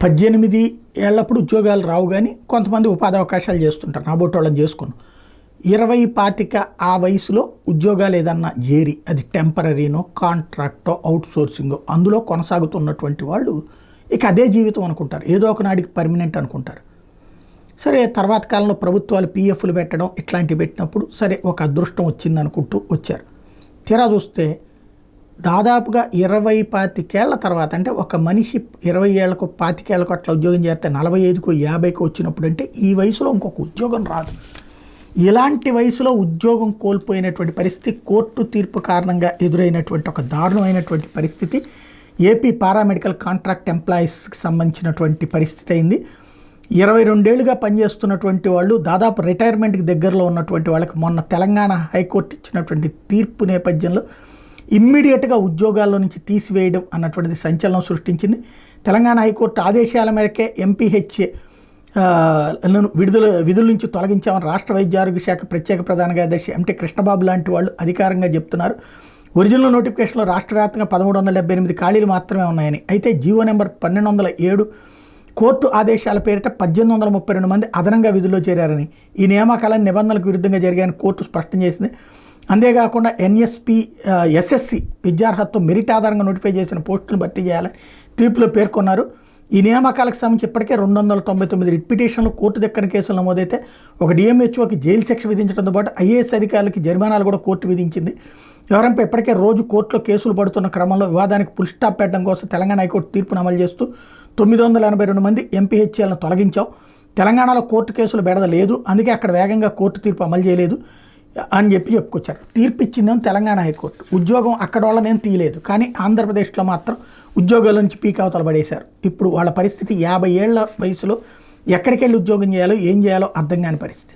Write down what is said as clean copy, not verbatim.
18 ఏళ్ళప్పుడు ఉద్యోగాలు రావు కానీ కొంతమంది ఉపాధి అవకాశాలు చేస్తుంటారు నాబోటోళ్ళని చేసుకుని 20-25 ఆ వయసులో ఉద్యోగాలు ఏదన్నా చేరి అది టెంపరరీనో కాంట్రాక్టో అవుట్సోర్సింగో అందులో కొనసాగుతున్నటువంటి వాళ్ళు ఇక అదే జీవితం అనుకుంటారు, ఏదో ఒకనాడికి పర్మనెంట్ అనుకుంటారు. సరే తర్వాత కాలంలో ప్రభుత్వాలు పిఎఫ్లు పెట్టడం ఇట్లాంటివి పెట్టినప్పుడు సరే ఒక అదృష్టం వచ్చింది అనుకుంటూ వచ్చారు. తీరా చూస్తే దాదాపుగా 20-25 ఏళ్ల తర్వాత అంటే ఒక మనిషి 20 ఏళ్లకు 25 ఏళ్లకు అట్లా ఉద్యోగం చేస్తే 45కో 50కో వచ్చినప్పుడు అంటే ఈ వయసులో ఇంకొక ఉద్యోగం రాదు. ఇలాంటి వయసులో ఉద్యోగం కోల్పోయినటువంటి పరిస్థితి కోర్టు తీర్పు కారణంగా ఎదురైనటువంటి ఒక దారుణమైనటువంటి పరిస్థితి ఏపీ పారామెడికల్ కాంట్రాక్ట్ ఎంప్లాయీస్కి సంబంధించినటువంటి పరిస్థితి అయింది. 22 ఏళ్ళుగా పనిచేస్తున్నటువంటి వాళ్ళు దాదాపు రిటైర్మెంట్కి దగ్గరలో ఉన్నటువంటి వాళ్ళకి మొన్న తెలంగాణ హైకోర్టు ఇచ్చినటువంటి తీర్పు నేపథ్యంలో ఇమ్మీడియట్గా ఉద్యోగాల్లో నుంచి తీసివేయడం అన్నటువంటిది సంచలనం సృష్టించింది. తెలంగాణ హైకోర్టు ఆదేశాల మేరకే ఎంపీహెచ్ఏ విధుల నుంచి తొలగించామని రాష్ట్ర వైద్య ఆరోగ్య శాఖ ప్రత్యేక ప్రధాన కార్యదర్శి ఎంటీ కృష్ణబాబు లాంటి వాళ్ళు అధికారంగా చెప్తున్నారు. ఒరిజినల్ నోటిఫికేషన్లో రాష్ట్ర వ్యాప్తంగా 1378 ఖాళీలు మాత్రమే ఉన్నాయని, అయితే జీవో నెంబర్ 1207 కోర్టు ఆదేశాల పేరిట 1832 మంది అదనంగా విధుల్లో చేరారని, ఈ నియామకాలను నిబంధనలకు విరుద్ధంగా జరిగాయని కోర్టు స్పష్టం చేసింది. అంతేకాకుండా ఎస్ఎస్సి విద్యార్హతతో మెరిట్ ఆధారంగా నోటిఫై చేసిన పోస్టులను భర్తీ చేయాలని తీర్పులో పేర్కొన్నారు. ఈ నియామకాలకు సంబంధించి ఇప్పటికే 299 రిట్ పిటిషన్లు కోర్టు దగ్గర కేసులు నమోదైతే ఒక డిఎంహెచ్ఓకి జైలు శిక్ష విధించడంతో పాటు ఐఏఎస్ అధికారులకి జరిమానాలు కూడా కోర్టు విధించింది. ఎవరంపై ఇప్పటికే రోజు కోర్టులో కేసులు పడుతున్న క్రమంలో వివాదానికి ఫుల్ స్టాప్ పెట్టడం కోసం తెలంగాణ హైకోర్టు తీర్పును అమలు చేస్తూ 982 మంది ఎంపీహెచ్ఏలను తొలగించాం. తెలంగాణలో కోర్టు కేసులు బెడద లేదు, అందుకే అక్కడ వేగంగా కోర్టు తీర్పు అమలు చేయలేదు అని చెప్పుకొచ్చారు. తీర్పు ఇచ్చిందేమో తెలంగాణ హైకోర్టు, ఉద్యోగం అక్కడ వాళ్ళనేం తీయలేదు, కానీ ఆంధ్రప్రదేశ్లో మాత్రం ఉద్యోగాల నుంచి పీక్ అవతల పడేశారు. ఇప్పుడు వాళ్ళ పరిస్థితి 50 ఏళ్ల వయసులో ఎక్కడికి వెళ్ళి ఉద్యోగం చేయాలో ఏం చేయాలో అర్థం కాని పరిస్థితి.